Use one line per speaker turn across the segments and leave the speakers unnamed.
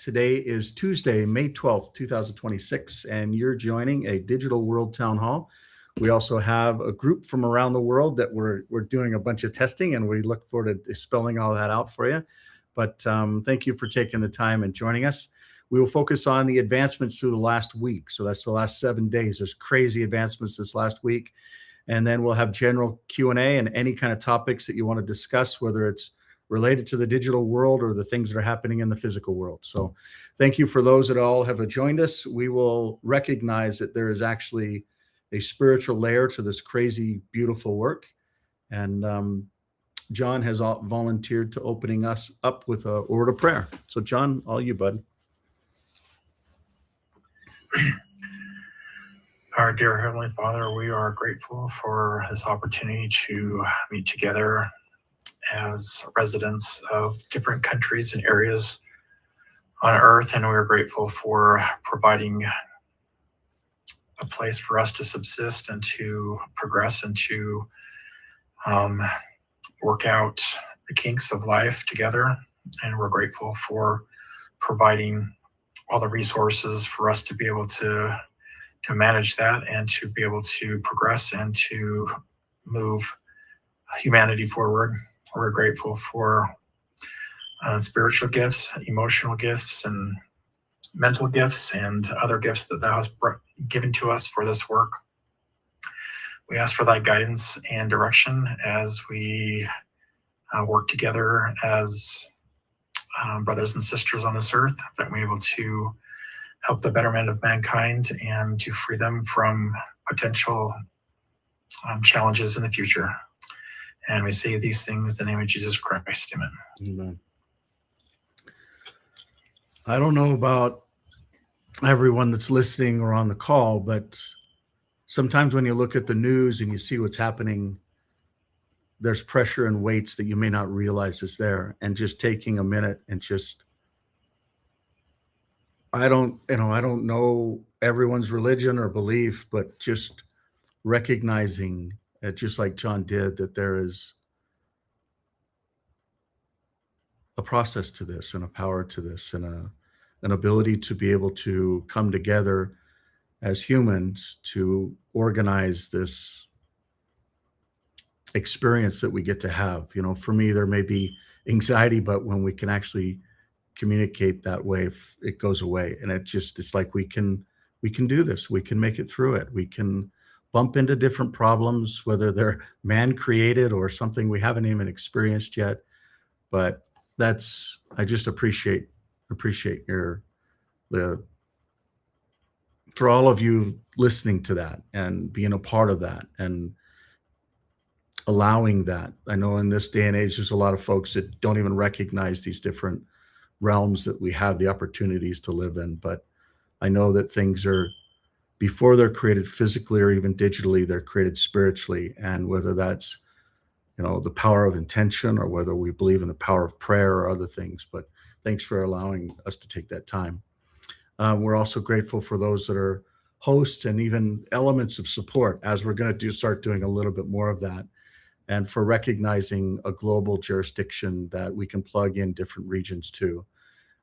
Today is Tuesday, May 12th, 2026, and you're joining a Digital World Town Hall. We also have a group from around the world that we're doing a bunch of testing, and we look forward to spelling all that out for you. But thank you for taking the time and joining us. We will focus on the advancements through the last week. So that's the last 7 days. There's crazy advancements this last week. And then we'll have general Q&A and any kind of topics that you want to discuss, whether it's related to the digital world or the things that are happening in the physical world. So thank you for those that all have joined us. We will recognize that there is actually a spiritual layer to this crazy, beautiful work. And John has volunteered to opening us up with a word of prayer. So John, all you, bud.
Our dear Heavenly Father, we are grateful for this opportunity to meet together as residents of different countries and areas on Earth, and we are grateful for providing a place for us to subsist and to progress and to work out the kinks of life together. And we're grateful for providing all the resources for us to be able to manage that and to be able to progress and to move humanity forward. We're grateful for spiritual gifts, emotional gifts, and mental gifts, and other gifts that Thou hast given to us for this work. We ask for Thy guidance and direction as we work together as brothers and sisters on this earth, that we're able to help the betterment of mankind and to free them from potential challenges in the future. And we say these things in the name of Jesus Christ. Amen.
Amen. I don't know about everyone that's listening or on the call, but sometimes when you look at the news and you see what's happening, there's pressure and weights that you may not realize is there. And just taking a minute and just, I don't know everyone's religion or belief, but just recognizing, just like John did, that there is a process to this and a power to this and an ability to be able to come together as humans to organize this experience that we get to have. For me, there may be anxiety, but when we can actually communicate that way, it goes away. And it's like we can do this. We can make it through it. We can bump into different problems, whether they're man created or something we haven't even experienced yet. But I just appreciate for all of you listening to that and being a part of that and allowing that. I know in this day and age, there's a lot of folks that don't even recognize these different realms that we have the opportunities to live in. But I know that things are, before they're created physically or even digitally, they're created spiritually. And whether that's, the power of intention or whether we believe in the power of prayer or other things. But thanks for allowing us to take that time. We're also grateful for those that are hosts and even elements of support, as we're going to start doing a little bit more of that. And for recognizing a global jurisdiction that we can plug in different regions to.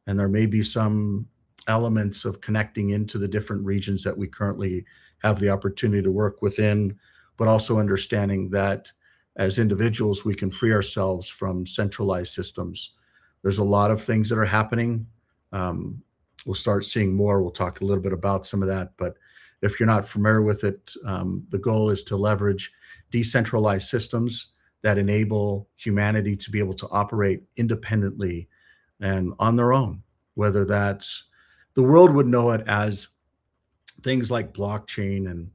And there may be some elements of connecting into the different regions that we currently have the opportunity to work within, but also understanding that as individuals, we can free ourselves from centralized systems. There's a lot of things that are happening. We'll start seeing more. We'll talk a little bit about some of that. But if you're not familiar with it, the goal is to leverage decentralized systems that enable humanity to be able to operate independently and on their own, whether that's, the world would know it as things like blockchain and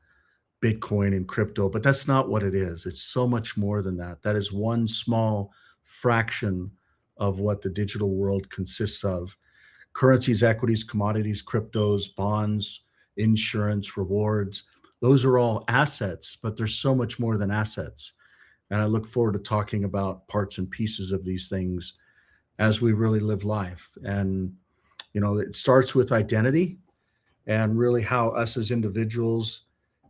Bitcoin and crypto, but that's not what it is. It's so much more than that. That is one small fraction of what the digital world consists of. Currencies, equities, commodities, cryptos, bonds, insurance, rewards, those are all assets, but there's so much more than assets. And I look forward to talking about parts and pieces of these things as we really live life. And, it starts with identity and really how us as individuals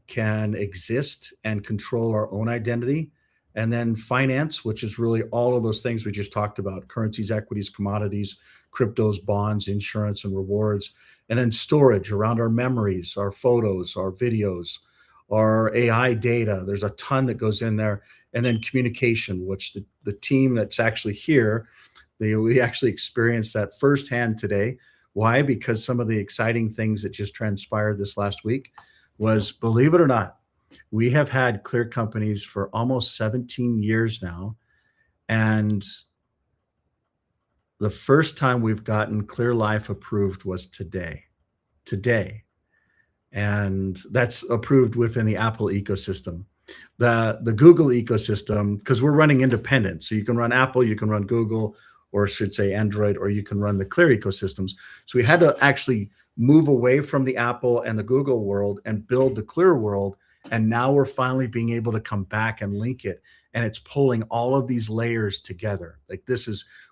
can exist and control our own identity And then finance, which is really all of those things we just talked about: currencies, equities, commodities, cryptos, bonds, insurance, and rewards. And then storage around our memories, our photos, our videos, our AI data. There's a ton that goes in there. And then communication, which the team that's actually here, we actually experienced that firsthand today. Why? Because some of the exciting things that just transpired this last week was, believe it or not, we have had Clear companies for almost 17 years now. And the first time we've gotten Clear Life approved was today. And that's approved within the Apple ecosystem. The Google ecosystem, because we're running independent. So you can run Apple, you can run Google, or I should say Android, or you can run the Clear ecosystems. So we had to actually move away from the Apple and the Google world and build the Clear world. And now we're finally being able to come back and link it. And it's pulling all of these layers together. Like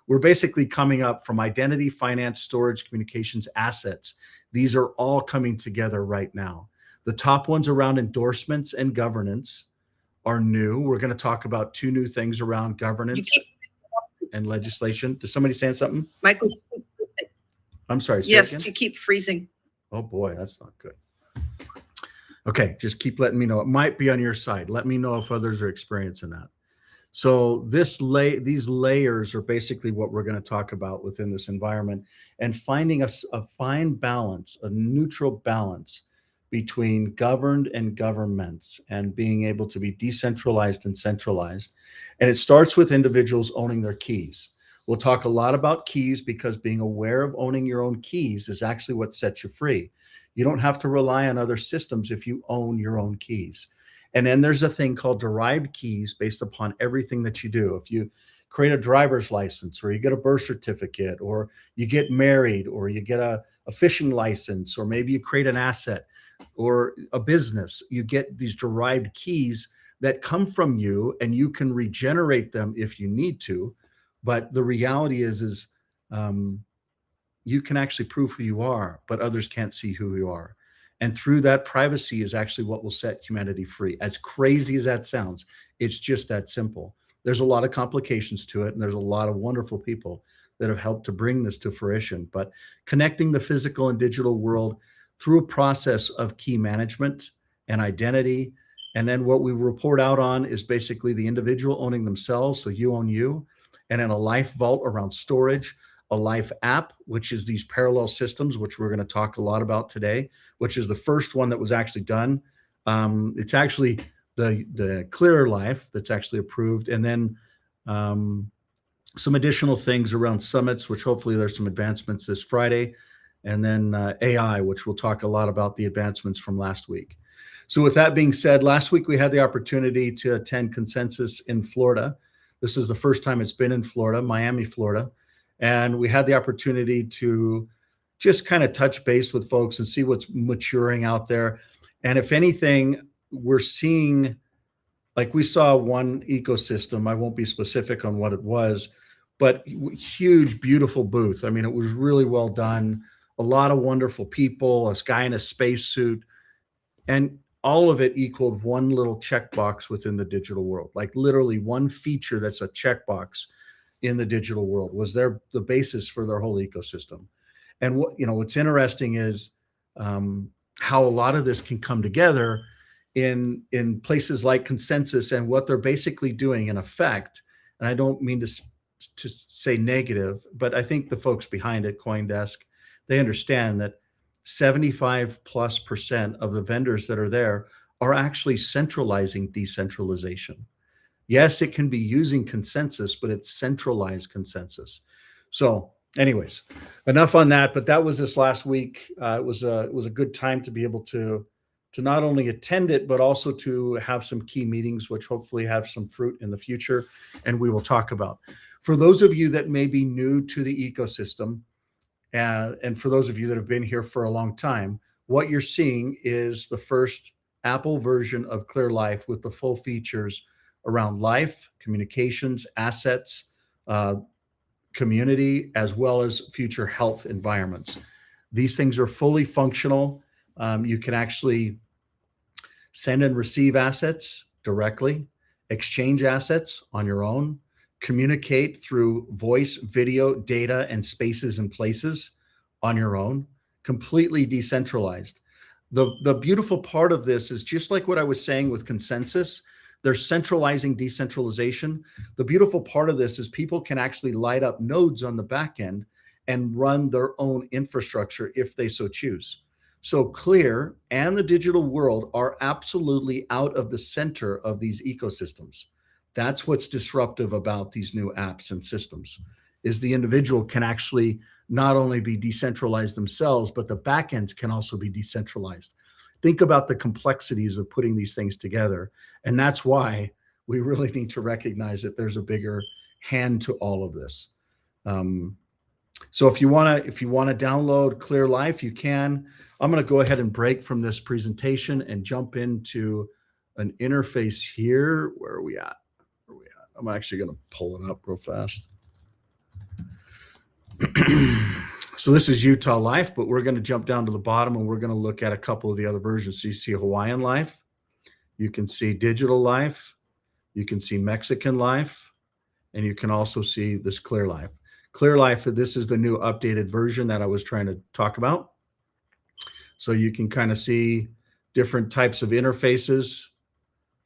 we're basically coming up from identity, finance, storage, communications, assets. These are all coming together right now. The top ones around endorsements and governance are new. We're going to talk about two new things around governance and legislation. Does somebody say something?
Michael,
I'm sorry.
yes, you keep freezing.
Oh boy, that's not good. Okay, just keep letting me know. It might be on your side. Let me know if others are experiencing that. So these layers are basically what we're going to talk about within this environment, and finding a fine balance, a neutral balance between governed and governments, and being able to be decentralized and centralized. And it starts with individuals owning their keys. We'll talk a lot about keys, because being aware of owning your own keys is actually what sets you free. You don't have to rely on other systems if you own your own keys. And then there's a thing called derived keys based upon everything that you do. If you create a driver's license, or you get a birth certificate, or you get married, or you get a fishing license, or maybe you create an asset or a business, you get these derived keys that come from you, and you can regenerate them if you need to. But the reality is you can actually prove who you are, but others can't see who you are. And through that, privacy is actually what will set humanity free. As crazy as that sounds, it's just that simple. There's a lot of complications to it, and there's a lot of wonderful people that have helped to bring this to fruition. But connecting the physical and digital world through a process of key management and identity. And then what we report out on is basically the individual owning themselves, so you own you, and then a life vault around storage, a life app, which is these parallel systems, which we're going to talk a lot about today, which is the first one that was actually done. It's actually the Clear Life that's actually approved. And then some additional things around summits, which hopefully there's some advancements this Friday. And then AI, which we'll talk a lot about the advancements from last week. So with that being said, last week we had the opportunity to attend Consensus in Florida. This is the first time it's been in Florida, Miami, Florida. And we had the opportunity to just kind of touch base with folks and see what's maturing out there. And if anything, we're seeing, like we saw one ecosystem, I won't be specific on what it was, but huge, beautiful booth. I mean, it was really well done. A lot of wonderful people, a guy in a spacesuit, and all of it equaled one little checkbox within the digital world. Like literally one feature that's a checkbox in the digital world was the basis for their whole ecosystem. And what's interesting is how a lot of this can come together in places like Consensus, and what they're basically doing in effect. And I don't mean to say negative, but I think the folks behind it, CoinDesk, they understand that 75+% of the vendors that are there are actually centralizing decentralization. Yes, it can be using consensus, but it's centralized consensus. So anyways, enough on that. But that was this last week. It was a good time to be able to not only attend it, but also to have some key meetings, which hopefully have some fruit in the future, and we will talk about. For those of you that may be new to the ecosystem, and for those of you that have been here for a long time, what you're seeing is the first Apple version of Clear Life with the full features around life, communications, assets, community, as well as future health environments. These things are fully functional. You can actually send and receive assets directly. exchange assets on your own, communicate through voice, video, data, and spaces and places on your own, completely decentralized. The beautiful part of this is just like what I was saying with consensus, they're centralizing decentralization. The beautiful part of this is people can actually light up nodes on the back end and run their own infrastructure if they so choose. So Clear and the digital world are absolutely out of the center of these ecosystems. That's what's disruptive about these new apps and systems is the individual can actually not only be decentralized themselves, but the backends can also be decentralized. Think about the complexities of putting these things together. And that's why we really need to recognize that there's a bigger hand to all of this. So if you want to download Clear Life, you can. I'm going to go ahead and break from this presentation and jump into an interface here. Where are we at? I'm actually going to pull it up real fast. So this is Utah Life, but we're going to jump down to the bottom and we're going to look at a couple of the other versions. So you see Hawaiian Life, you can see Digital Life, you can see Mexican Life, and you can also see this Clear Life. Clear Life, this is the new updated version that I was trying to talk about. So you can kind of see different types of interfaces.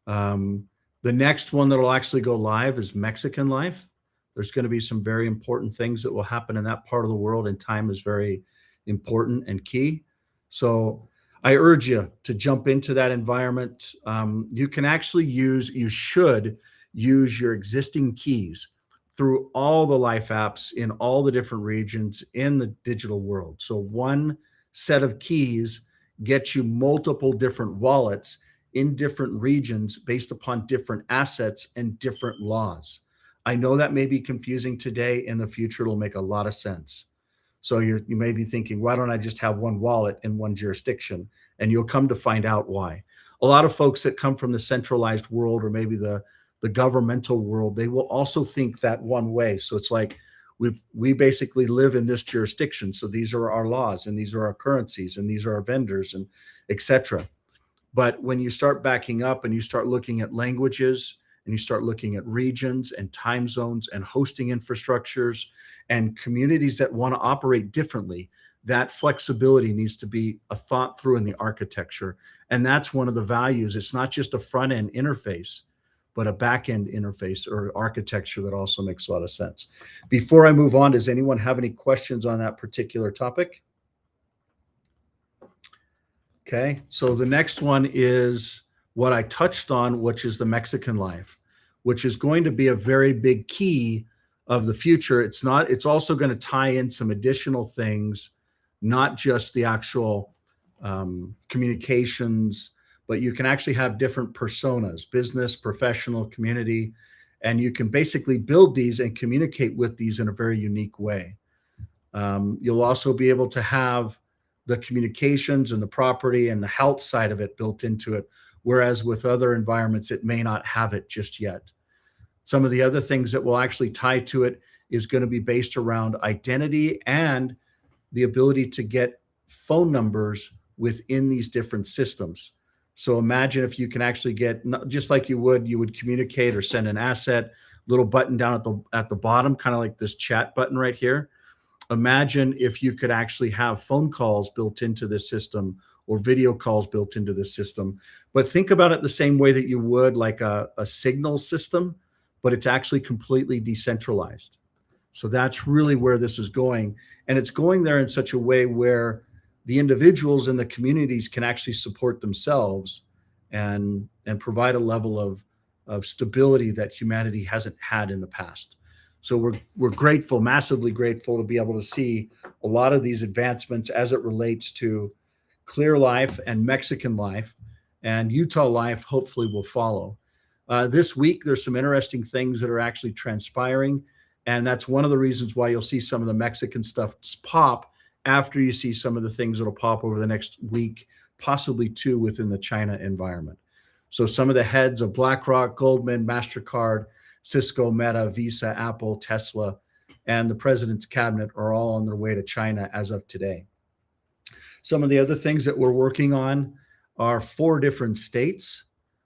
The next one that will actually go live is Mexican Life. There's going to be some very important things that will happen in that part of the world, and time is very important and key. So I urge you to jump into that environment. You can actually you should use your existing keys through all the Life apps in all the different regions in the digital world. So one set of keys gets you multiple different wallets in different regions based upon different assets and different laws. I know that may be confusing today. In the future, it'll make a lot of sense. So you may be thinking, why don't I just have one wallet in one jurisdiction? And you'll come to find out why. A lot of folks that come from the centralized world or maybe the governmental world, they will also think that one way. So it's like we basically live in this jurisdiction. So these are our laws and these are our currencies and these are our vendors and etc. But when you start backing up and you start looking at languages and you start looking at regions and time zones and hosting infrastructures and communities that want to operate differently, that flexibility needs to be a thought through in the architecture. And that's one of the values. It's not just a front end interface, but a back end interface or architecture that also makes a lot of sense. Before I move on, does anyone have any questions on that particular topic? Okay, so the next one is what I touched on, which is the Mexican Life, which is going to be a very big key of the future. It's also going to tie in some additional things, not just the actual communications, but you can actually have different personas, business, professional, community, and you can basically build these and communicate with these in a very unique way. You'll also be able to have the communications and the property and the health side of it built into it, whereas with other environments, it may not have it just yet. Some of the other things that will actually tie to it is going to be based around identity and the ability to get phone numbers within these different systems. So imagine if you can actually get, just like you would communicate or send an asset, little button down at the bottom, kind of like this chat button right here. Imagine if you could actually have phone calls built into this system or video calls built into this system. But think about it the same way that you would like a signal system, but it's actually completely decentralized. So that's really where this is going. And it's going there in such a way where the individuals and the communities can actually support themselves and provide a level of stability that humanity hasn't had in the past. So we're grateful, massively grateful to be able to see a lot of these advancements as it relates to Clear Life and Mexican Life, and Utah Life hopefully will follow. This week, there's some interesting things that are actually transpiring, and that's one of the reasons why you'll see some of the Mexican stuff pop after you see some of the things that'll pop over the next week, possibly two within the China environment. So some of the heads of BlackRock, Goldman, MasterCard, Cisco, Meta, Visa, Apple, Tesla, and the president's cabinet are all on their way to China as of today. Some of the other things that we're working on are 4 different states,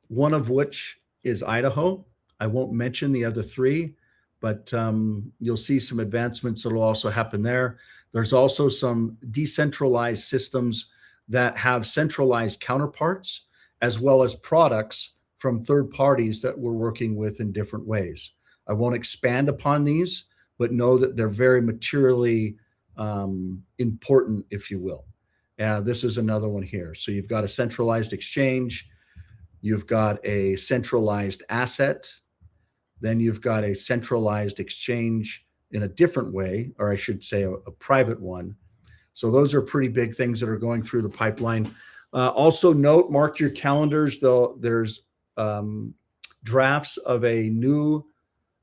one of which is Idaho. I won't mention the other three, but you'll see some advancements that will also happen there. There's also some decentralized systems that have centralized counterparts, as well as products from third parties that we're working with in different ways. I won't expand upon these, but know that they're very materially important, if you will. This is another one here. So you've got a centralized exchange, you've got a centralized asset, then you've got a centralized exchange in a different way, or I should say a private one. So those are pretty big things that are going through the pipeline. Also note, mark your calendars, though, there's drafts of a new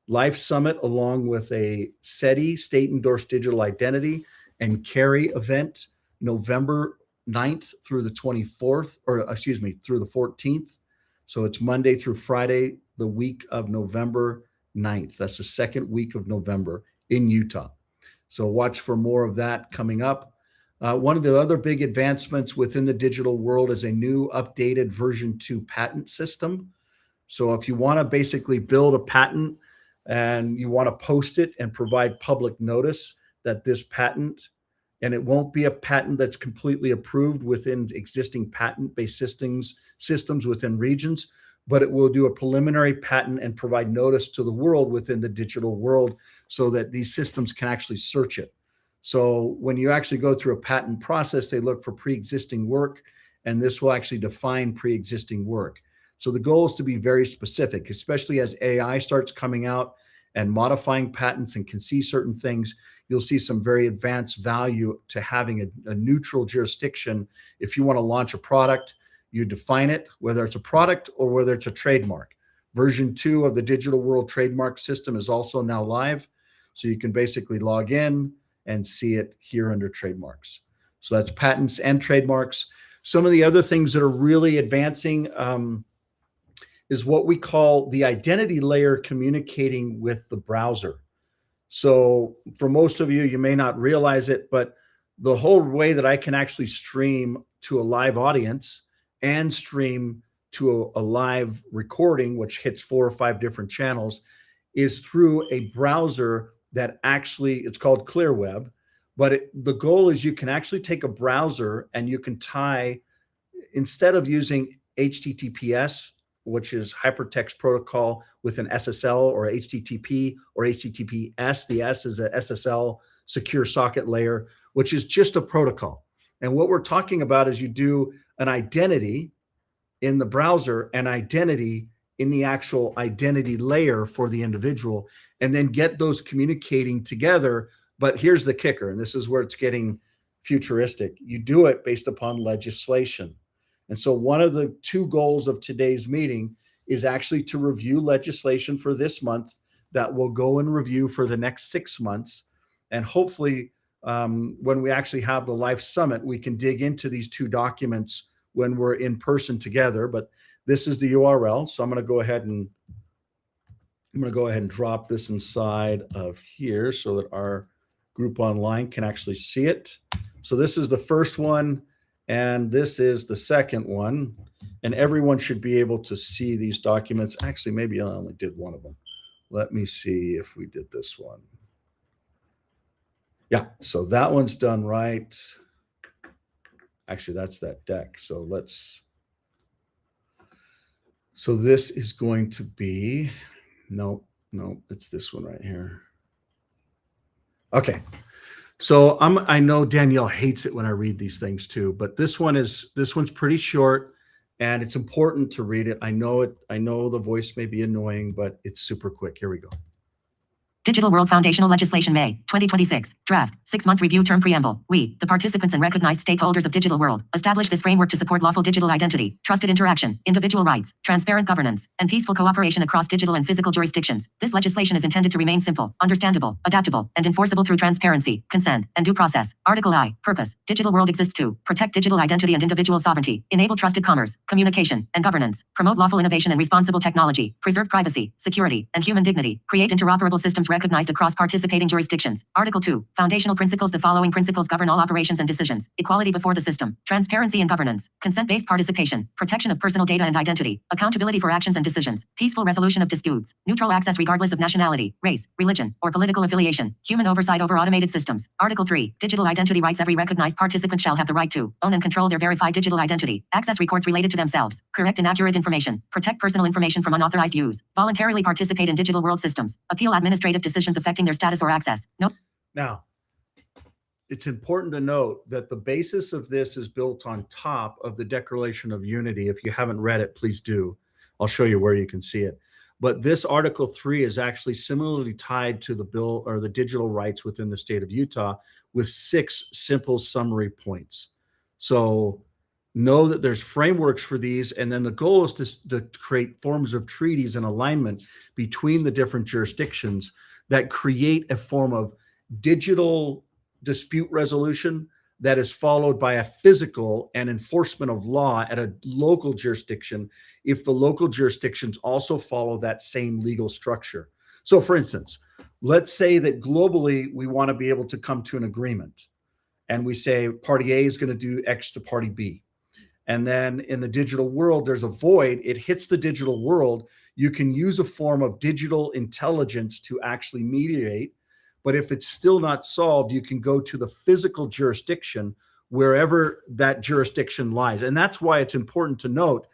Life Summit along with a SETI, State Endorsed Digital Identity, and CARI event, November 9th through the 24th, or excuse me, through the 14th. So it's Monday through Friday, the week of November 9th. That's the second week of November in Utah. So watch for more of that coming up. One of the other big advancements within the digital world is a new updated version 2 patent system. So if you want to basically build a patent and you want to post it and provide public notice that this patent, and it won't be a patent that's completely approved within existing patent-based systems within regions, but it will do a preliminary patent and provide notice to the world within the digital world so that these systems can actually search it. So when you actually go through a patent process, they look for pre-existing work, and this will actually define pre-existing work. So the goal is to be very specific, especially as AI starts coming out and modifying patents and can see certain things. You'll see some very advanced value to having a neutral jurisdiction. If you want to launch a product, you define it, whether it's a product or whether it's a trademark. Version 2 of the Digital World Trademark System is also now live. So you can basically log in and see it here under trademarks. So that's patents and trademarks. Some of the other things that are really advancing is what we call the identity layer communicating with the browser. So for most of you, you may not realize it, but the whole way that I can actually stream to a live audience and stream to a live recording, which hits 4 or 5 different channels, is through a browser that actually, it's called ClearWeb, but the goal is you can actually take a browser and you can tie, instead of using HTTPS, which is hypertext protocol with an SSL, or HTTP or HTTPS. The S is a SSL, secure socket layer, which is just a protocol. And what we're talking about is you do an identity in the browser, an identity in the actual identity layer for the individual, and then get those communicating together. But here's the kicker, and this is where it's getting futuristic. You do it based upon legislation. And so one of the 2 goals of today's meeting is actually to review legislation for this month that will go and review for the next 6 months. And hopefully, when we actually have the Life Summit, we can dig into these 2 documents when we're in person together. But this is the URL. So I'm going to go ahead and drop this inside of here so that our group online can actually see it. So this is the first one. And this is the second one, and everyone should be able to see these documents. Actually, maybe I only did one of them. Let me see if we did this one. Yeah, so that one's done right. Actually, that's that deck. So this is going to be, no, it's this one right here. Okay. So I know Danielle hates it when I read these things too, but this one's pretty short, and it's important to read it. I know the voice may be annoying, but it's super quick. Here we go.
Digital World Foundational Legislation May 2026 Draft 6-month Review Term Preamble. We, the participants and recognized stakeholders of Digital World, establish this framework to support lawful digital identity, trusted interaction, individual rights, transparent governance, and peaceful cooperation across digital and physical jurisdictions. This legislation is intended to remain simple, understandable, adaptable, and enforceable through transparency, consent, and due process. Article I. Purpose. Digital World exists to protect digital identity and individual sovereignty, enable trusted commerce, communication, and governance, promote lawful innovation and responsible technology, preserve privacy, security, and human dignity, create interoperable systems recognized across participating jurisdictions. Article 2. Foundational principles. The following principles govern all operations and decisions: equality before the system, transparency and governance, consent-based participation, protection of personal data and identity, accountability for actions and decisions, peaceful resolution of disputes, neutral access regardless of nationality, race, religion, or political affiliation, human oversight over automated systems. Article 3. Digital identity rights. Every recognized participant shall have the right to own and control their verified digital identity, access records related to themselves, correct and accurate information, protect personal information from unauthorized use, voluntarily participate in digital world systems, appeal administrative decisions affecting their status or access.
Now, it's important to note that the basis of this is built on top of the Declaration of Unity. If you haven't read it, please do. I'll show you where you can see it. But this Article 3 is actually similarly tied to the bill or the digital rights within the state of Utah with 6 simple summary points. So know that there's frameworks for these, and then the goal is to create forms of treaties and alignment between the different jurisdictions that create a form of digital dispute resolution that is followed by a physical and enforcement of law at a local jurisdiction if the local jurisdictions also follow that same legal structure. So for instance, let's say that globally we want to be able to come to an agreement, and we say party A is going to do X to party B. And then in the digital world, there's a void. It hits the digital world. You can use a form of digital intelligence to actually mediate. But if it's still not solved, you can go to the physical jurisdiction wherever that jurisdiction lies. And that's why it's important to note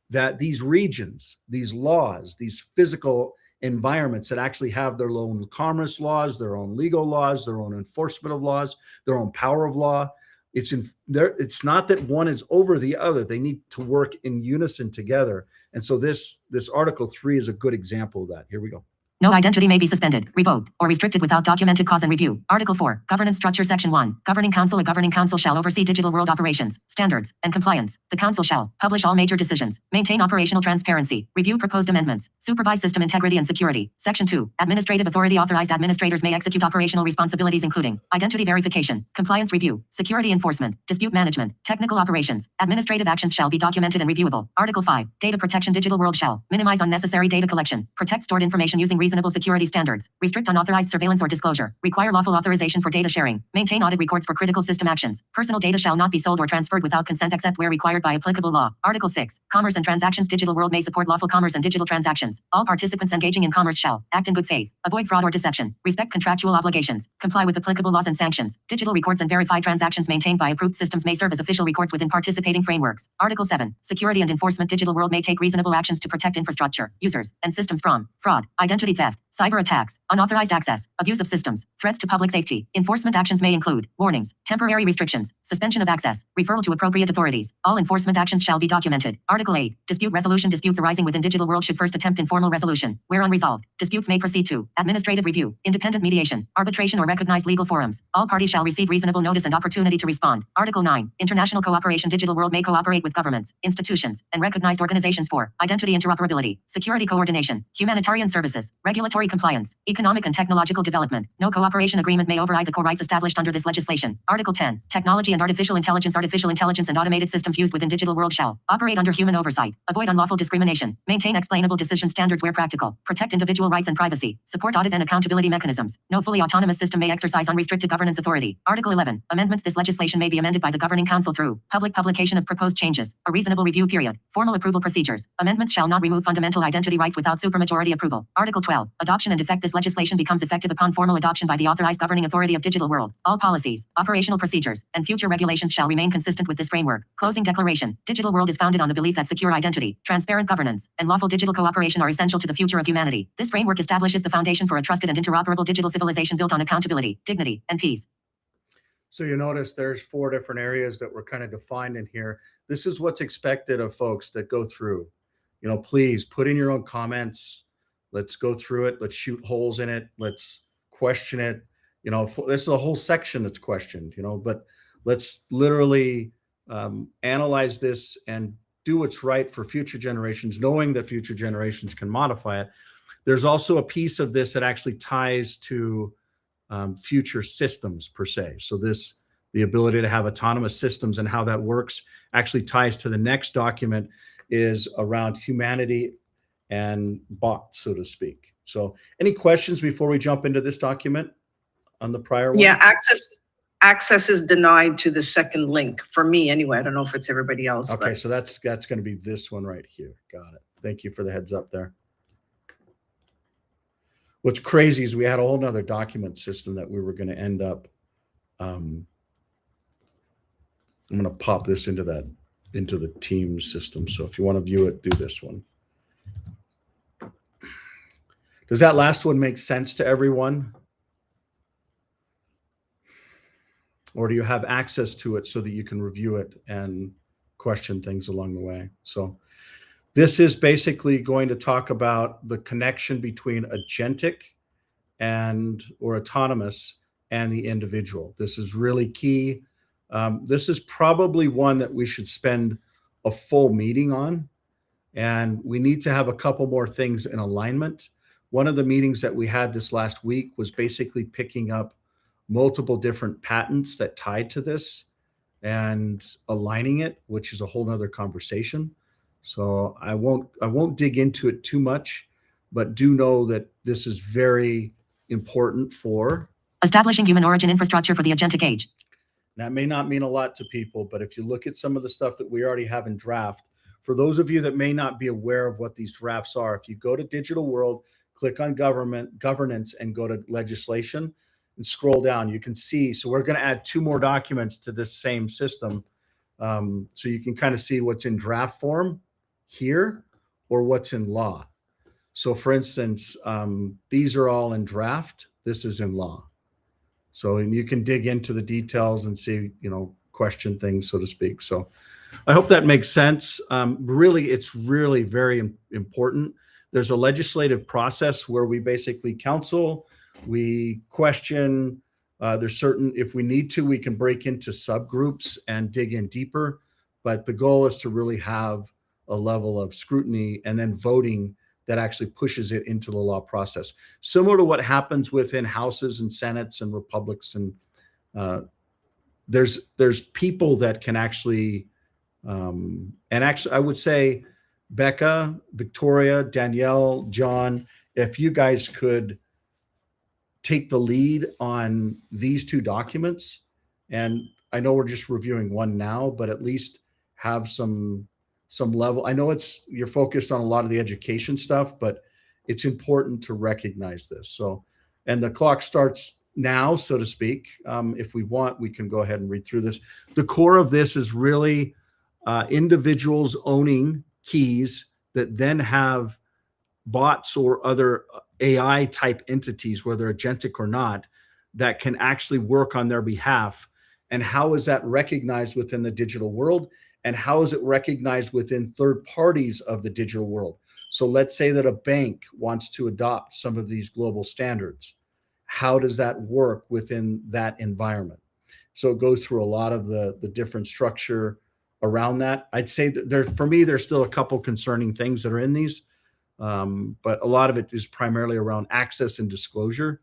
that these regions, these laws, these physical environments that actually have their own commerce laws, their own legal laws, their own enforcement of laws, their own power of law. It's not that one is over the other. They need to work in unison together. And so this Article 3 is a good example of that. Here we go.
No identity may be suspended, revoked, or restricted without documented cause and review. Article 4. Governance structure. Section 1. Governing Council. A governing council shall oversee digital world operations, standards, and compliance. The council shall publish all major decisions, maintain operational transparency, review proposed amendments, supervise system integrity and security. Section 2. Administrative authority. Authorized administrators may execute operational responsibilities including identity verification, compliance review, security enforcement, dispute management, technical operations. Administrative actions shall be documented and reviewable. Article 5. Data protection. Digital world shall minimize unnecessary data collection, protect stored information using reasonable security standards, restrict unauthorized surveillance or disclosure, require lawful authorization for data sharing, maintain audit records for critical system actions. Personal data shall not be sold or transferred without consent except where required by applicable law. Article 6. Commerce and transactions. Digital world may support lawful commerce and digital transactions. All participants engaging in commerce shall act in good faith, avoid fraud or deception, respect contractual obligations, comply with applicable laws and sanctions. Digital records and verified transactions maintained by approved systems may serve as official records within participating frameworks. Article 7. Security and enforcement. Digital world may take reasonable actions to protect infrastructure, users, and systems from fraud, identity theft, cyber attacks, unauthorized access, abuse of systems, threats to public safety. Enforcement actions may include warnings, temporary restrictions, suspension of access, referral to appropriate authorities. All enforcement actions shall be documented. Article 8. Dispute resolution. Disputes arising within digital world should first attempt informal resolution. Where unresolved, disputes may proceed to administrative review, independent mediation, arbitration, or recognized legal forums. All parties shall receive reasonable notice and opportunity to respond. Article 9. International cooperation. Digital world may cooperate with governments, institutions, and recognized organizations for identity interoperability, security coordination, humanitarian services, regulatory compliance, economic and technological development. No cooperation agreement may override the core rights established under this legislation. Article 10. Technology and artificial intelligence. Artificial intelligence and automated systems used within digital world shall operate under human oversight, avoid unlawful discrimination, maintain explainable decision standards where practical, protect individual rights and privacy, support audit and accountability mechanisms. No fully autonomous system may exercise unrestricted governance authority. Article 11. Amendments. This legislation may be amended by the governing council through public publication of proposed changes, a reasonable review period, formal approval procedures. Amendments shall not remove fundamental identity rights without supermajority approval. Article 12. Adoption and effect. This legislation becomes effective upon formal adoption by the authorized governing authority of digital world. All policies, operational procedures, and future regulations shall remain consistent with this framework. Closing declaration. Digital world is founded on the belief that secure identity, transparent governance, and lawful digital cooperation are essential to the future of humanity. This framework establishes the foundation for a trusted and interoperable digital civilization built on accountability, dignity, and peace.
So you notice there's 4 different areas that were kind of defined in here. This is what's expected of folks that go through. Please put in your own comments. Let's go through it. Let's shoot holes in it. Let's question it. This is a whole section that's questioned, but let's literally analyze this and do what's right for future generations, knowing that future generations can modify it. There's also a piece of this that actually ties to future systems per se. So the ability to have autonomous systems and how that works actually ties to the next document is around humanity and bots, so to speak. So any questions before we jump into this document on the prior one?
Yeah, access is denied to the second link for me anyway. I don't know if it's everybody else.
Okay,
but
so that's going to be this one right here. Got it. Thank you for the heads up there. What's crazy is we had a whole nother document system that we were going to end up. I'm going to pop this into the Teams system. So if you want to view it, do this one. Does that last one make sense to everyone? Or do you have access to it so that you can review it and question things along the way? So this is basically going to talk about the connection between agentic or autonomous and the individual. This is really key. This is probably one that we should spend a full meeting on. And we need to have a couple more things in alignment. One of the meetings that we had this last week was basically picking up multiple different patents that tied to this and aligning it, which is a whole nother conversation. So I won't dig into it too much, but do know that this is very important for
Establishing human origin infrastructure for the agentic age.
that may not mean a lot to people, but if you look at some of the stuff that we already have in draft, for those of you that may not be aware of what these drafts are, if you go to Digital World, click on governance and go to legislation and scroll down, you can see. So we're going to add 2 more documents to this same system. So you can kind of see what's in draft form here or what's in law. So for instance, these are all in draft. This is in law. So, and you can dig into the details and see, question things, so to speak. So I hope that makes sense. Really, it's really very important. There's a legislative process where we basically counsel, we question, there's certain, if we need to, we can break into subgroups and dig in deeper. But the goal is to really have a level of scrutiny and then voting that actually pushes it into the law process. Similar to what happens within houses and senates and republics. And there's people that can actually, I would say, Becca, Victoria, Danielle, John, if you guys could take the lead on these 2 documents, and I know we're just reviewing one now, but at least have some level. I know you're focused on a lot of the education stuff, but it's important to recognize this. So, and the clock starts now, so to speak. If we want, we can go ahead and read through this. The core of this is really individuals owning keys that then have bots or other AI type entities, whether agentic or not, that can actually work on their behalf. And how is that recognized within the digital world? And how is it recognized within third parties of the digital world? So let's say that a bank wants to adopt some of these global standards. How does that work within that environment? So it goes through a lot of the different structure around that. I'd say that for me, there's still a couple concerning things that are in these, but a lot of it is primarily around access and disclosure.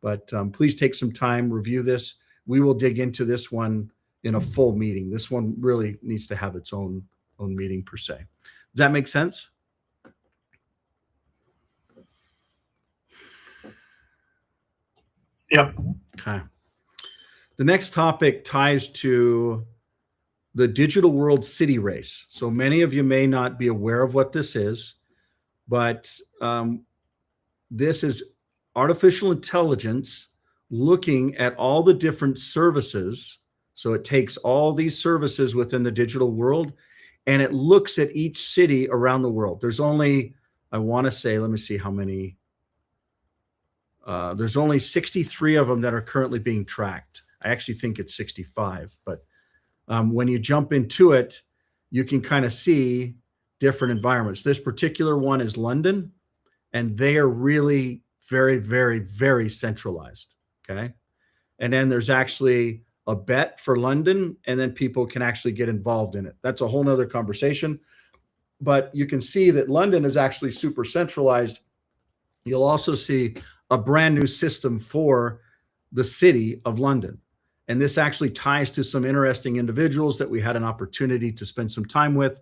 But please take some time, review this. We will dig into this one in a full meeting. This one really needs to have its own meeting per se. Does that make sense?
Yep.
Okay. The next topic ties to the Digital World City Race. So many of you may not be aware of what this is, but this is artificial intelligence looking at all the different services. So it takes all these services within the digital world and it looks at each city around the world. There's only, I want to say, let me see how many. There's only 63 of them that are currently being tracked. I actually think it's 65, but when you jump into it, you can kind of see different environments. This particular one is London, and they are really very, very, very centralized. Okay. And then there's actually a bet for London, and then people can actually get involved in it. That's a whole nother conversation. But you can see that London is actually super centralized. You'll also see a brand new system for the city of London. And this actually ties to some interesting individuals that we had an opportunity to spend some time with.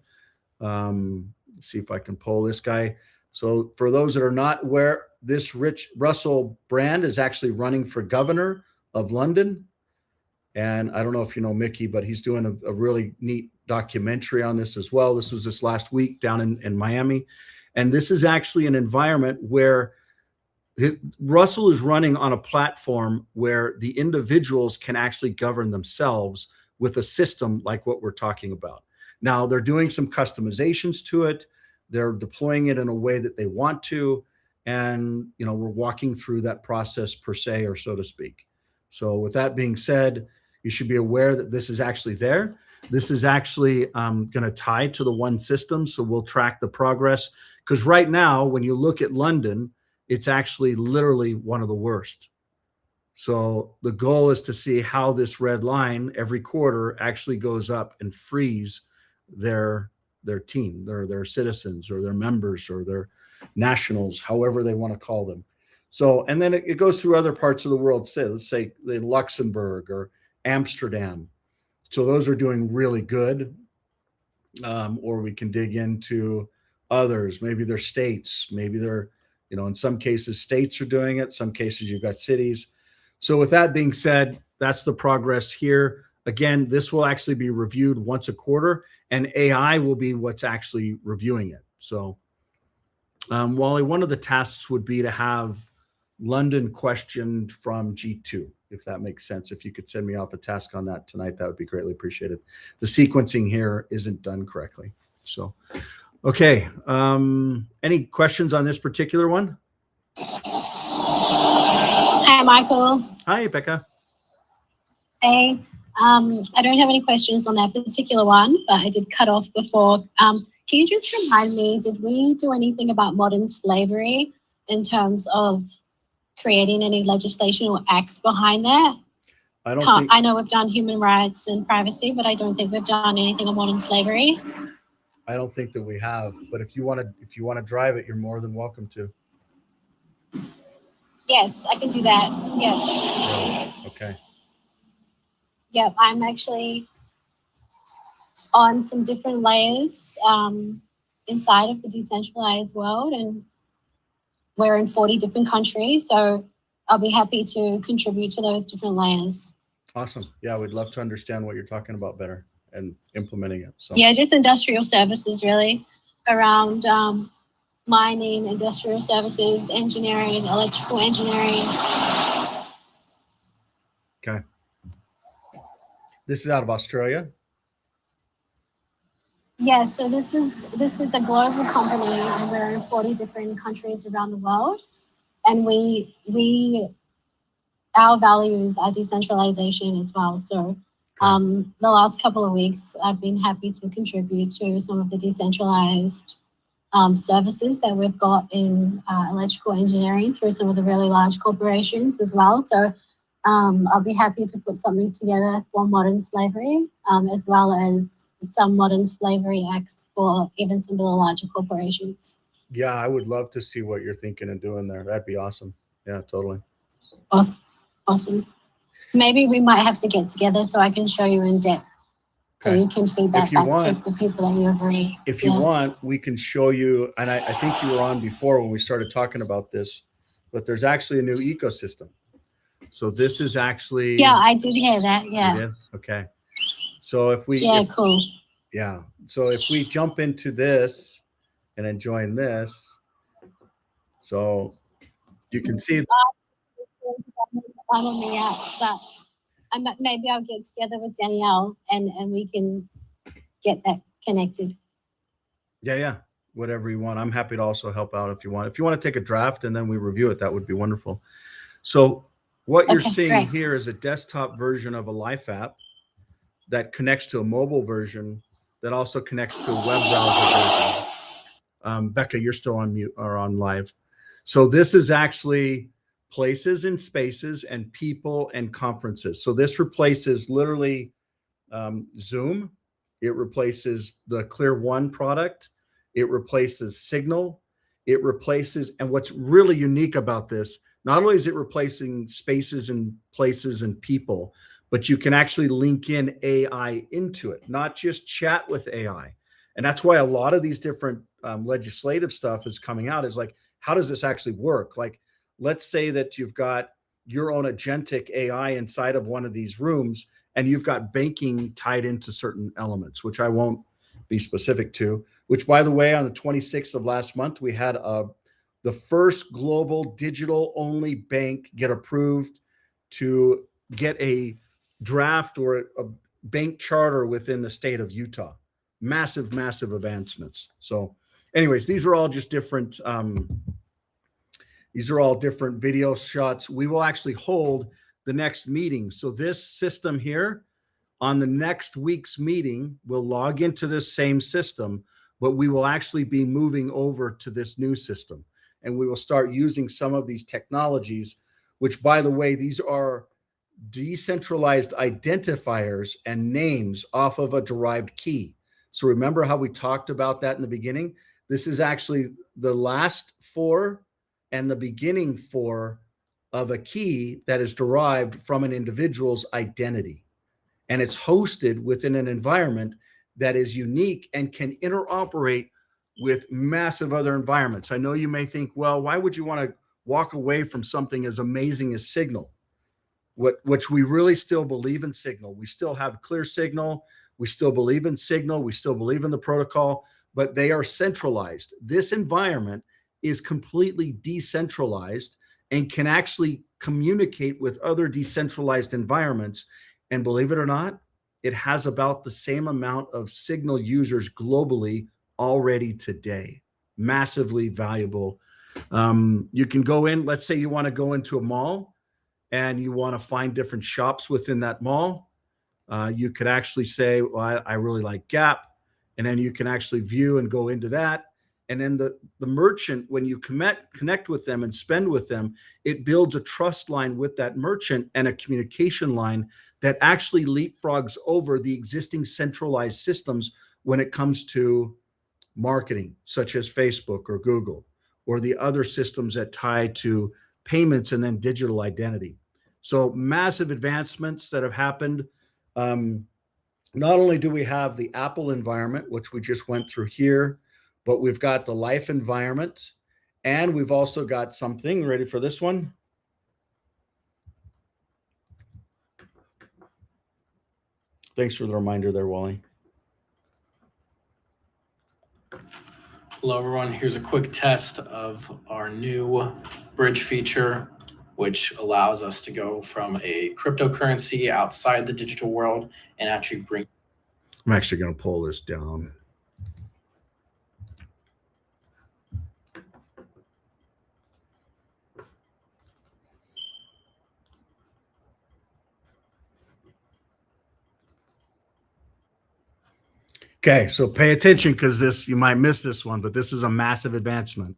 Let's see if I can pull this guy. So for those that are not aware, this Russell Brand is actually running for governor of London. And I don't know if you know Mickey, but he's doing a really neat documentary on this as well. This was this last week down in Miami. And this is actually an environment where Russell is running on a platform where the individuals can actually govern themselves with a system like what we're talking about. Now, they're doing some customizations to it. They're deploying it in a way that they want to. And, we're walking through that process per se, or so to speak. So with that being said, you should be aware that this is actually there. This is actually going to tie to the one system. So we'll track the progress, because right now, when you look at London, it's actually literally one of the worst. So the goal is to see how this red line every quarter actually goes up and frees their team, their citizens or their members or their nationals, however they want to call them. So, and then it goes through other parts of the world. Say, let's say Luxembourg or Amsterdam. So those are doing really good. Or we can dig into others. Maybe they're states. Maybe they're, in some cases, states are doing it. Some cases you've got cities. So with that being said, that's the progress here. Again, this will actually be reviewed once a quarter, and AI will be what's actually reviewing it. So, Wally, one of the tasks would be to have London questioned from G2, if that makes sense. If you could send me off a task on that tonight, that would be greatly appreciated. The sequencing here isn't done correctly. So, okay. Any questions on this particular one?
Hi, Michael.
Hi, Becca.
Hey, I don't have any questions on that particular one, but I did cut off before. Can you just remind me, did we do anything about modern slavery in terms of creating any legislation or acts behind that? I know we've done human rights and privacy, but I don't think we've done anything on modern slavery.
I don't think that we have, but if you want to drive it, you're more than welcome to.
Yes, I can do that. Yeah.
Okay.
Yeah, I'm actually on some different layers inside of the decentralized world, and we're in 40 different countries, so I'll be happy to contribute to those different layers.
Awesome. Yeah, we'd love to understand what you're talking about better and implementing it. So
yeah, just industrial services really around mining, industrial services, engineering, electrical engineering.
Okay. This is out of Australia.
Yeah, so this is a global company, and we're in 40 different countries around the world. And our values are decentralization as well. So the last couple of weeks, I've been happy to contribute to some of the decentralized services that we've got in electrical engineering through some of the really large corporations as well. So I'll be happy to put something together for modern slavery, as well as some modern slavery acts for even some of the larger corporations.
Yeah, I would love to see what you're thinking and doing there. That'd be awesome. Yeah, totally.
Awesome. Maybe we might have to get together so I can show you in depth. So you can feed that back to the people that you agree.
If you want, we can show you, and I think you were on before when we started talking about this, but there's actually a new ecosystem. So this is actually...
Yeah, I did hear that, yeah.
You did? Okay. So if we...
Yeah, cool.
Yeah. So if we jump into this and then join this, so you can see...
I'm on the app, but maybe I'll get together with Danielle and we can get that connected.
Yeah. Whatever you want. I'm happy to also help out if you want. If you want to take a draft and then we review it, that would be wonderful. So what you're seeing here is a desktop version of a Life app that connects to a mobile version that also connects to a web browser version. Becca, you're still on mute or on live. So this is actually places and spaces and people and conferences. So this replaces literally Zoom. It replaces the Clear One product. It replaces Signal. It replaces, and what's really unique about this, not only is it replacing spaces and places and people, but you can actually link in AI into it, not just chat with AI. And that's why a lot of these different legislative stuff is coming out is like, how does this actually work? Like, let's say that you've got your own agentic AI inside of one of these rooms, and you've got banking tied into certain elements, which I won't be specific to. Which, by the way, on the 26th of last month, we had the first global digital-only bank get approved to get a draft or a bank charter within the state of Utah. Massive, massive advancements. So, anyways, these are all just different. These are all different video shots. We will actually hold the next meeting. So this system here, on the next week's meeting, we'll log into this same system, but we will actually be moving over to this new system. And we will start using some of these technologies, which, by the way, these are decentralized identifiers and names off of a derived key. So remember how we talked about that in the beginning? This is actually the last four and the beginning four of a key that is derived from an individual's identity. And it's hosted within an environment that is unique and can interoperate with massive other environments. I know you may think, well, why would you want to walk away from something as amazing as Signal? Which we really still believe in Signal. We still have clear Signal. We still believe in Signal. We still believe in the protocol, but they are centralized. This environment is completely decentralized and can actually communicate with other decentralized environments. And believe it or not, it has about the same amount of Signal users globally already today. Massively valuable. You can go in, let's say you want to go into a mall and you want to find different shops within that mall. You could actually say, well, I really like Gap. And then you can actually view and go into that. And then the merchant, when you connect with them and spend with them, it builds a trust line with that merchant and a communication line that actually leapfrogs over the existing centralized systems when it comes to marketing, such as Facebook or Google, or the other systems that tie to payments and then digital identity. So massive advancements that have happened. Not only do we have the Apple environment, which we just went through here, but we've got the Life environment, and we've also got something, ready for this one? Thanks for the reminder there, Wally.
Hello, everyone. Here's a quick test of our new bridge feature, which allows us to go from a cryptocurrency outside the digital world and actually bring.
I'm actually going to pull this down. Okay, so pay attention because you might miss this one, but this is a massive advancement.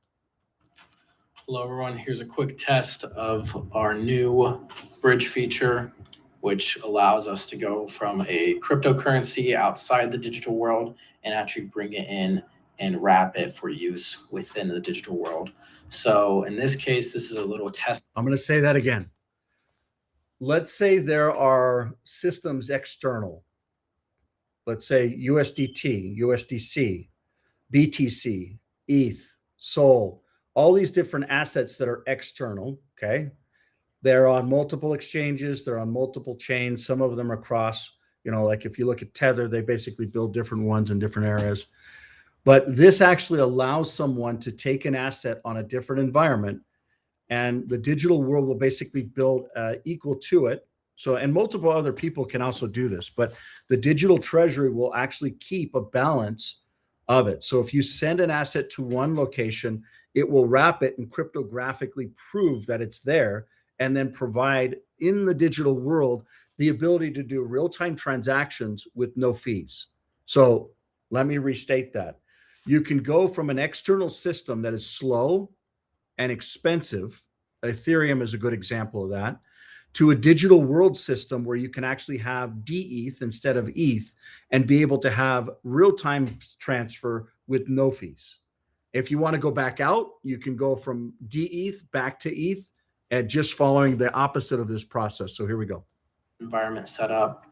Hello, everyone. Here's a quick test of our new bridge feature, which allows us to go from a cryptocurrency outside the digital world and actually bring it in and wrap it for use within the digital world. So in this case, this is a little test.
I'm going to say that again. Let's say there are systems external. Let's say USDT, USDC, BTC, ETH, SOL, all these different assets that are external, okay? They're on multiple exchanges, they're on multiple chains, some of them are cross, like if you look at Tether, they basically build different ones in different areas. But this actually allows someone to take an asset on a different environment, and the digital world will basically build equal to it. So, and multiple other people can also do this, but the digital treasury will actually keep a balance of it. So if you send an asset to one location, it will wrap it and cryptographically prove that it's there, and then provide in the digital world the ability to do real-time transactions with no fees. So let me restate that. You can go from an external system that is slow and expensive, Ethereum is a good example of that, to a digital world system where you can actually have DETH instead of ETH and be able to have real-time transfer with no fees. If you want to go back out, you can go from DETH back to ETH and just following the opposite of this process. So here we go.
Environment set up.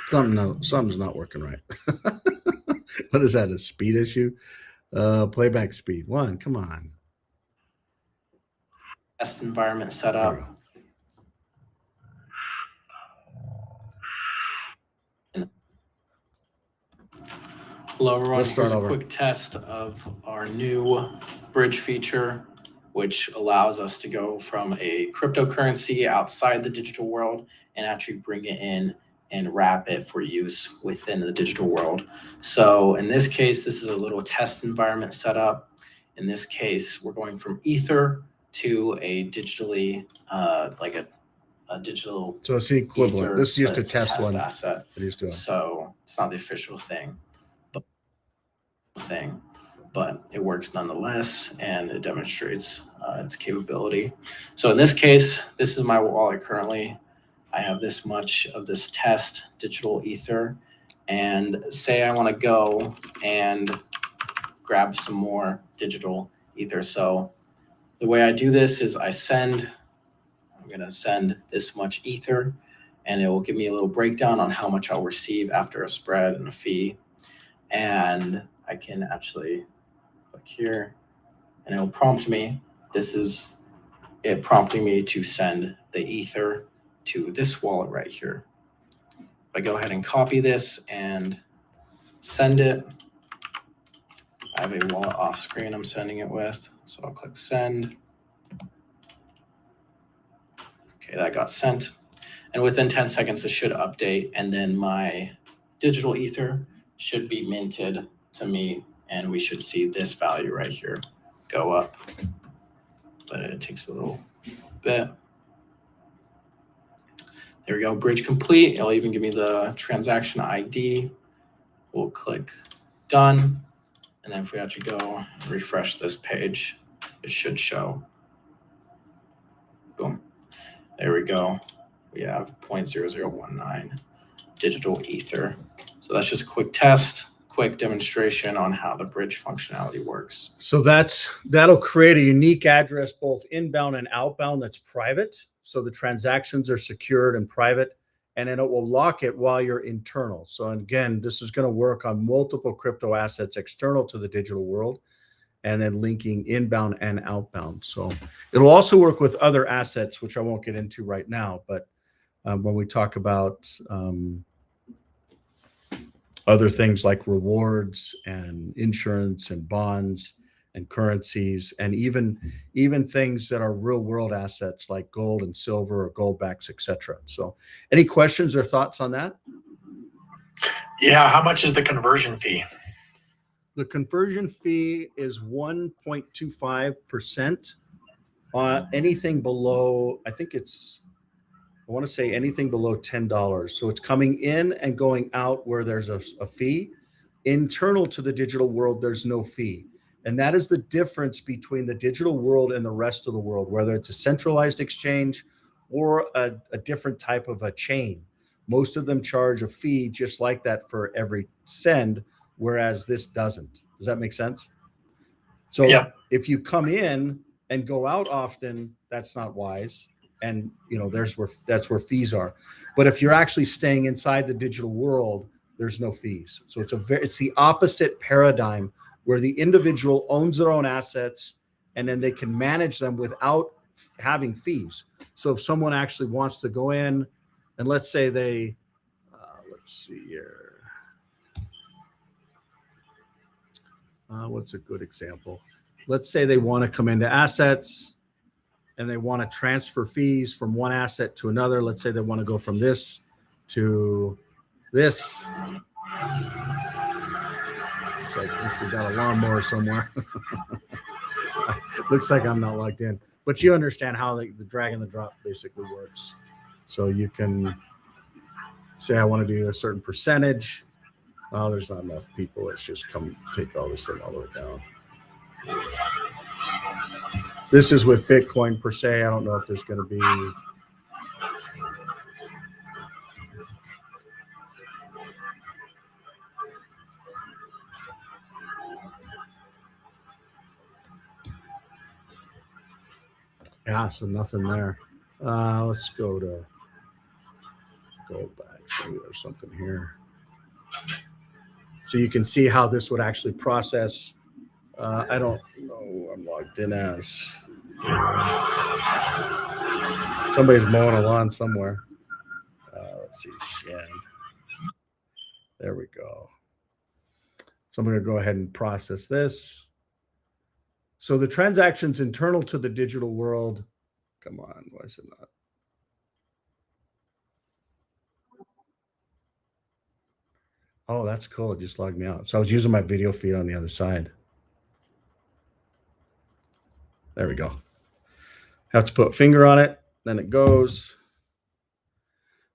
Something's not working right. What is that? A speed issue? Playback speed. Come on.
Test environment set
There we
up.
go.
Hello, everyone.
Let's start
Here's a
over.
quick test of our new bridge feature, which allows us to go from a cryptocurrency outside the digital world and actually bring it in and wrap it for use within the digital world. So in this case, this is a little test environment setup. In this case, we're going from Ether to a digitally, like a digital
So it's the equivalent.
Ether,
This is just
but
a
it's
test one
asset.
that he's doing.
So it's not the official thing, but it works nonetheless, and it demonstrates its capability. So in this case, this is my wallet currently. I have this much of this test digital Ether, and say I want to go and grab some more digital Ether. So the way I do this is I'm going to send this much Ether, and it will give me a little breakdown on how much I'll receive after a spread and a fee. And I can actually click here, and it will prompt me. This is it prompting me to send the Ether to this wallet right here. If I go ahead and copy this and send it, I have a wallet off screen I'm sending it with. So I'll click send. Okay, that got sent. And within 10 seconds, it should update. And then my digital Ether should be minted to me. And we should see this value right here go up. But it takes a little bit. There we go, bridge complete. It'll even give me the transaction ID. We'll click done. And then if we actually go and refresh this page, it should show. Boom. There we go. We have 0.0019 digital Ether. So that's just a quick test, quick demonstration on how the bridge functionality works.
So that'll create a unique address, both inbound and outbound, that's private. So the transactions are secured and private, and then it will lock it while you're internal. So again, this is going to work on multiple crypto assets external to the digital world, and then linking inbound and outbound. So it'll also work with other assets, which I won't get into right now. But when we talk about other things like rewards and insurance and bonds and currencies, and even things that are real world assets like gold and silver or gold backs, etc. So any questions or thoughts on that?
Yeah, how much is the conversion fee?
The conversion fee is 1.25%. Anything below, I want to say anything below $10. So it's coming in and going out where there's a fee. Internal to the digital world, there's no fee. And that is the difference between the digital world and the rest of the world, whether it's a centralized exchange or a different type of a chain. Most of them charge a fee just like that for every send, whereas this doesn't. Does that make sense? So
Yeah.
if you come in and go out often, that's not wise. And that's where fees are. But if you're actually staying inside the digital world, there's no fees. So it's the opposite paradigm, where the individual owns their own assets and then they can manage them without having fees. So if someone actually wants to go in and let's say they, let's see here. What's a good example? Let's say they want to come into assets and they want to transfer fees from one asset to another. Let's say they want to go from this to this. It's like we got a lawnmower somewhere. Looks like I'm not logged in, but you understand how the drag and the drop basically works. So you can say, I want to do a certain percentage. Oh, there's not enough people. Let's just come take all this thing all the way down. This is with Bitcoin per se. I don't know if there's going to be. Yeah, so nothing there. Let's go to go back. So maybe there's something here. So you can see how this would actually process. I don't know. I'm logged in as. Somebody's mowing a lawn somewhere. Let's see. Scan. There we go. So I'm going to go ahead and process this. So the transactions internal to the digital world. Come on. Why is it not? Oh, that's cool. It just logged me out. So I was using my video feed on the other side. There we go. Have to put a finger on it. Then it goes.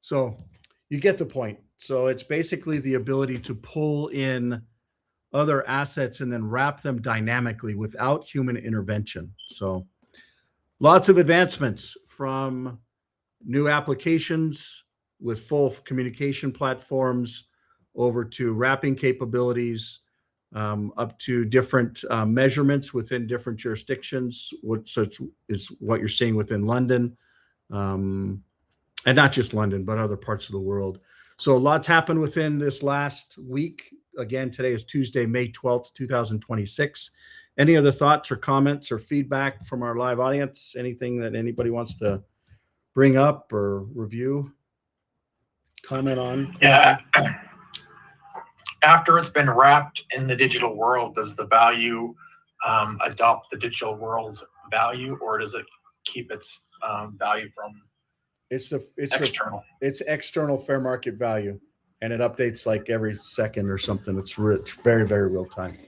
So you get the point. So it's basically the ability to pull in other assets and then wrap them dynamically without human intervention. So lots of advancements, from new applications with full communication platforms over to wrapping capabilities, up to different measurements within different jurisdictions, such is what you're seeing within London, and not just London, but other parts of the world. So lots happened within this last week. Again, today is Tuesday, May 12th, 2026. Any other thoughts or comments or feedback from our live audience? Anything that anybody wants to bring up or review, comment on?
Yeah. After it's been wrapped in the digital world, does the value adopt the digital world value, or does it keep its value from
It's
external?
It's external fair market value, and it updates like every second or something. It's very, very real time.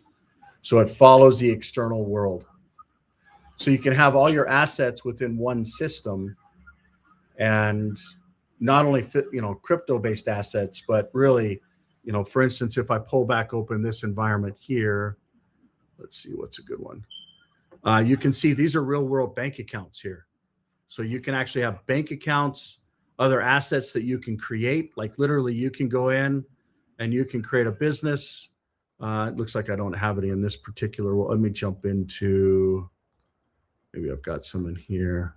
So it follows the external world. So you can have all your assets within one system, and not only crypto-based assets, but really, for instance, if I pull back open this environment here, let's see what's a good one. You can see these are real-world bank accounts here. So you can actually have bank accounts, other assets that you can create. Like literally, you can go in and you can create a business. It looks like I don't have any in this particular. Well, let me jump into. Maybe I've got some in here.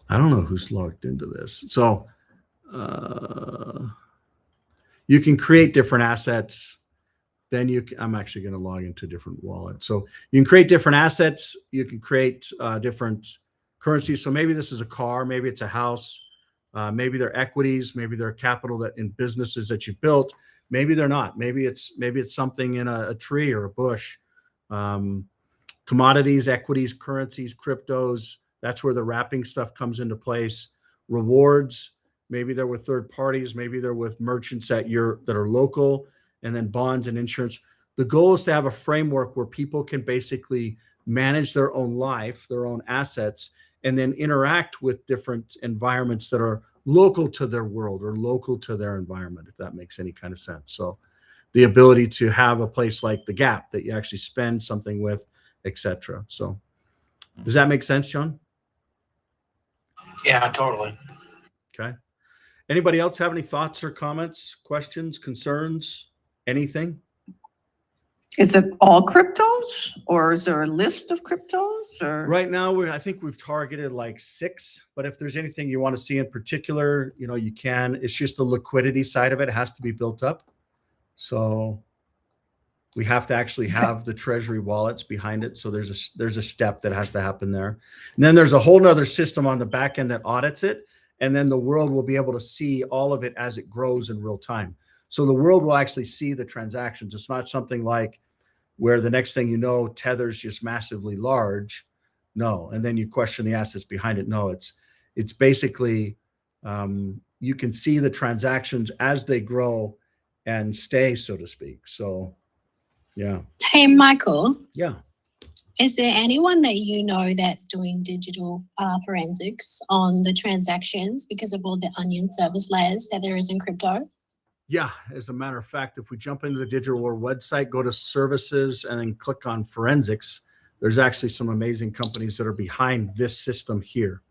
I don't know who's logged into this. So you can create different assets. Then I'm actually going to log into a different wallet. So you can create different assets. You can create different currencies. So maybe this is a car, maybe it's a house, maybe they're equities, maybe they're capital that in businesses that you built. Maybe they're not. Maybe it's something in a tree or a bush. Commodities, equities, currencies, cryptos. That's where the wrapping stuff comes into place. Rewards. Maybe they're with third parties. Maybe they're with merchants that are local. And then bonds and insurance. The goal is to have a framework where people can basically manage their own life, their own assets, and then interact with different environments that are local to their world or local to their environment, if that makes any kind of sense. So the ability to have a place like the Gap that you actually spend something with, etc. So does that make sense, John?
Yeah, totally.
Okay. Anybody else have any thoughts or comments, questions, concerns? Anything?
Is it all cryptos, or is there a list of cryptos? Or
Right now, I think we've targeted like 6, but if there's anything you want to see in particular, you can. It's just the liquidity side of it has to be built up. So we have to actually have the treasury wallets behind it. So there's a step that has to happen there. And then there's a whole nother system on the back end that audits it. And then the world will be able to see all of it as it grows in real time. So the world will actually see the transactions. It's not something like where the next thing you know, Tether's just massively large. No. And then you question the assets behind it. No, it's basically you can see the transactions as they grow and stay, so to speak. So, yeah.
Hey, Michael,
Yeah.
is there anyone that you know that's doing digital forensics on the transactions because of all the onion service layers that there is in crypto?
Yeah, as a matter of fact, if we jump into the Digital World website, go to services and then click on forensics, there's actually some amazing companies that are behind this system here.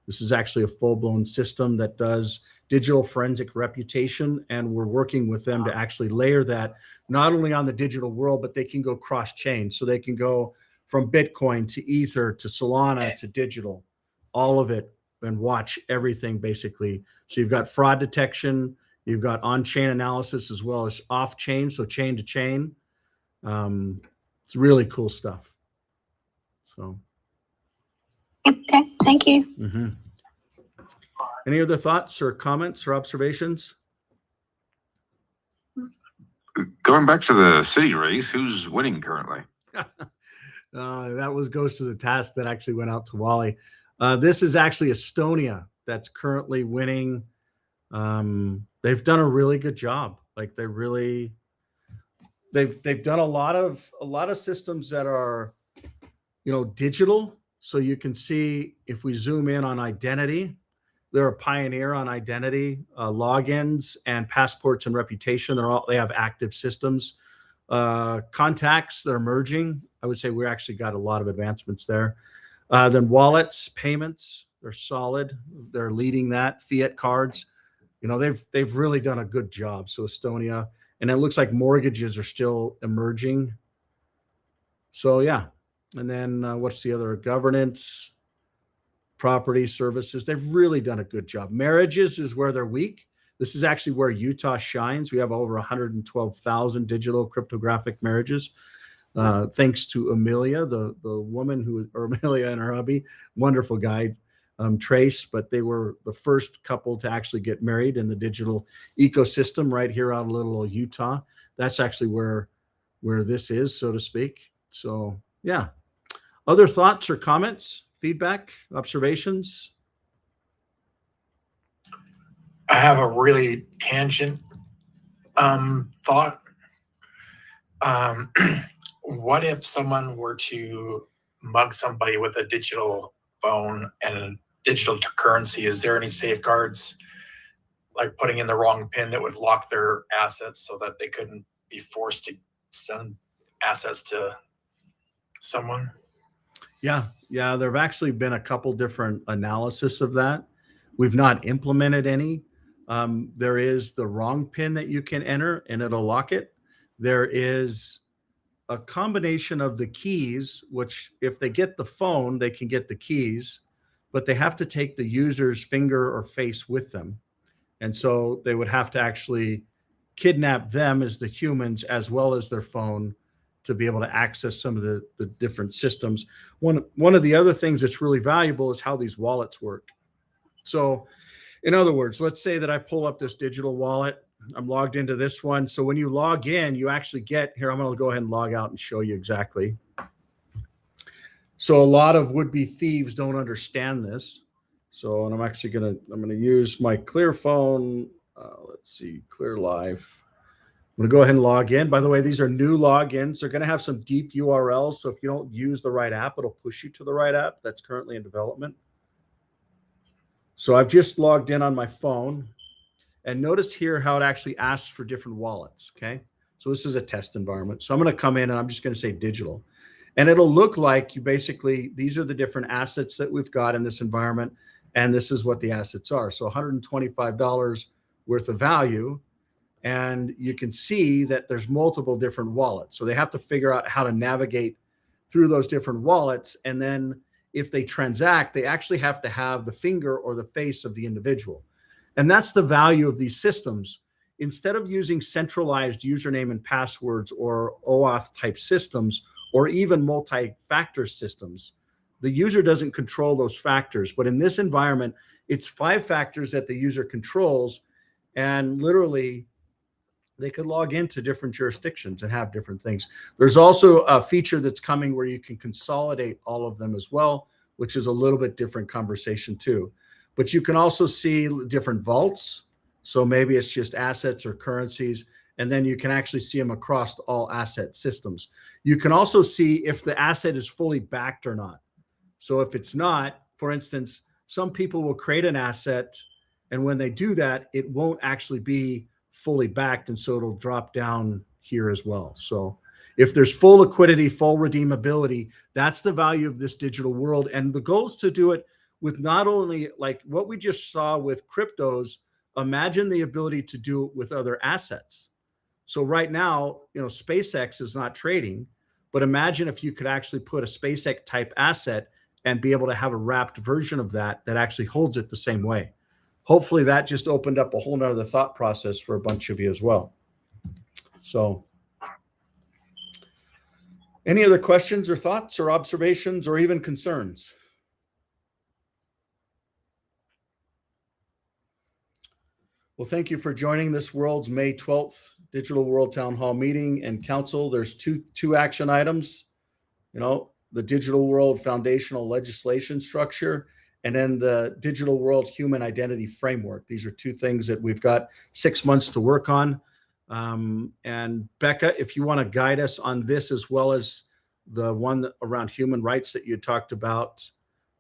This is actually a full-blown system that does digital forensic reputation, and we're working with them to actually layer that not only on the digital world, but they can go cross-chain. So they can go from Bitcoin to Ether to Solana to digital, all of it and watch everything basically. So you've got fraud detection, you've got on-chain analysis as well as off-chain, so chain to chain. It's really cool stuff. So.
Okay, thank you.
Mm-hmm. Any other thoughts or comments or observations?
Going back to the city race, who's winning currently?
That goes to the task that actually went out to Wally. This is actually Estonia that's currently winning. They've done a really good job. Like they've done a lot of systems that are, digital. So you can see if we zoom in on identity, they're a pioneer on identity, logins and passports and reputation. They have active systems. Contacts, they're merging. I would say we actually got a lot of advancements there. Then wallets, payments, they're solid. They're leading that. Fiat cards, they've really done a good job. So Estonia, and it looks like mortgages are still emerging. So yeah, and then what's the other? Governance, property, services. They've really done a good job. Marriages is where they're weak. This is actually where Utah shines. We have over 112,000 digital cryptographic marriages. Thanks to Amelia, the woman or Amelia and her hubby, wonderful guy, Trace, but they were the first couple to actually get married in the digital ecosystem right here out of little Utah. That's actually where this is, so to speak. So yeah. Other thoughts or comments, feedback, observations?
I have a really tangent thought. What if someone were to mug somebody with a digital phone and digital currency? Is there any safeguards, like putting in the wrong PIN that would lock their assets so that they couldn't be forced to send assets to someone?
Yeah. There have actually been a couple different analysis of that. We've not implemented any. There is the wrong PIN that you can enter and it'll lock it. There is a combination of the keys, which if they get the phone, they can get the keys, but they have to take the user's finger or face with them. And so they would have to actually kidnap them as the humans as well as their phone to be able to access some of the different systems. One of the other things that's really valuable is how these wallets work. So in other words, let's say that I pull up this digital wallet. I'm logged into this one. So when you log in, you actually get here. I'm going to go ahead and log out and show you exactly. So a lot of would-be thieves don't understand this. So, and I'm actually going to use my Clear phone. Let's see, Clear Life. I'm going to go ahead and log in. By the way, these are new logins. They're going to have some deep URLs. So if you don't use the right app, it'll push you to the right app that's currently in development. So I've just logged in on my phone. And notice here how it actually asks for different wallets, okay? So this is a test environment. So I'm going to come in and I'm just going to say digital. And it'll look like these are the different assets that we've got in this environment. And this is what the assets are. So $125 worth of value. And you can see that there's multiple different wallets. So they have to figure out how to navigate through those different wallets. And then if they transact, they actually have to have the finger or the face of the individual. And that's the value of these systems. Instead of using centralized username and passwords or OAuth type systems, or even multi-factor systems, the user doesn't control those factors. But in this environment, it's 5 factors that the user controls. And literally, they could log into different jurisdictions and have different things. There's also a feature that's coming where you can consolidate all of them as well, which is a little bit different conversation too. But you can also see different vaults. So maybe it's just assets or currencies, and then you can actually see them across all asset systems. You can also see if the asset is fully backed or not. So if it's not, for instance, some people will create an asset, and when they do that, it won't actually be fully backed, and so it'll drop down here as well. So if there's full liquidity, full redeemability, that's the value of this digital world. And the goal is to do it with not only like what we just saw with cryptos, imagine the ability to do it with other assets. So right now, SpaceX is not trading, but imagine if you could actually put a SpaceX type asset and be able to have a wrapped version of that actually holds it the same way. Hopefully that just opened up a whole nother thought process for a bunch of you as well. So any other questions or thoughts or observations or even concerns? Well, thank you for joining this world's May 12th Digital World Town Hall meeting and council. There's two action items, the Digital World Foundational Legislation Structure, and then the Digital World Human Identity Framework. These are two things that we've got 6 months to work on. And Becca, if you want to guide us on this as well as the one around human rights that you talked about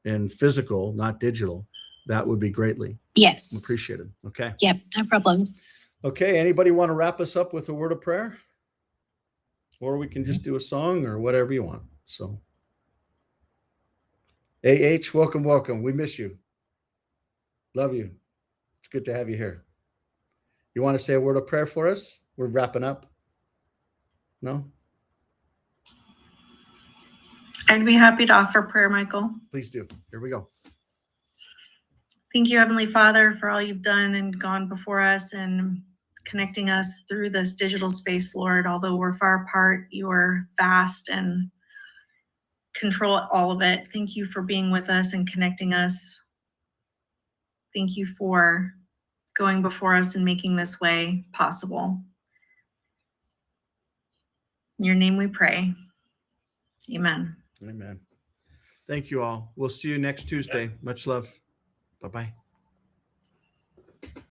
in physical, not digital, that would be greatly
Yes.
appreciated. Okay.
Yep. No problems.
Okay. Anybody want to wrap us up with a word of prayer? Or we can just do a song or whatever you want. So, AH, welcome. We miss you. Love you. It's good to have you here. You want to say a word of prayer for us? We're wrapping up. No?
I'd be happy to offer prayer, Michael.
Please do. Here we go.
Thank you, Heavenly Father, for all you've done and gone before us and connecting us through this digital space, Lord. Although we're far apart, you are vast and control all of it. Thank you for being with us and connecting us. Thank you for going before us and making this way possible. In your name we pray. Amen.
Amen. Thank you all. We'll see you next Tuesday. Much love. Bye-bye.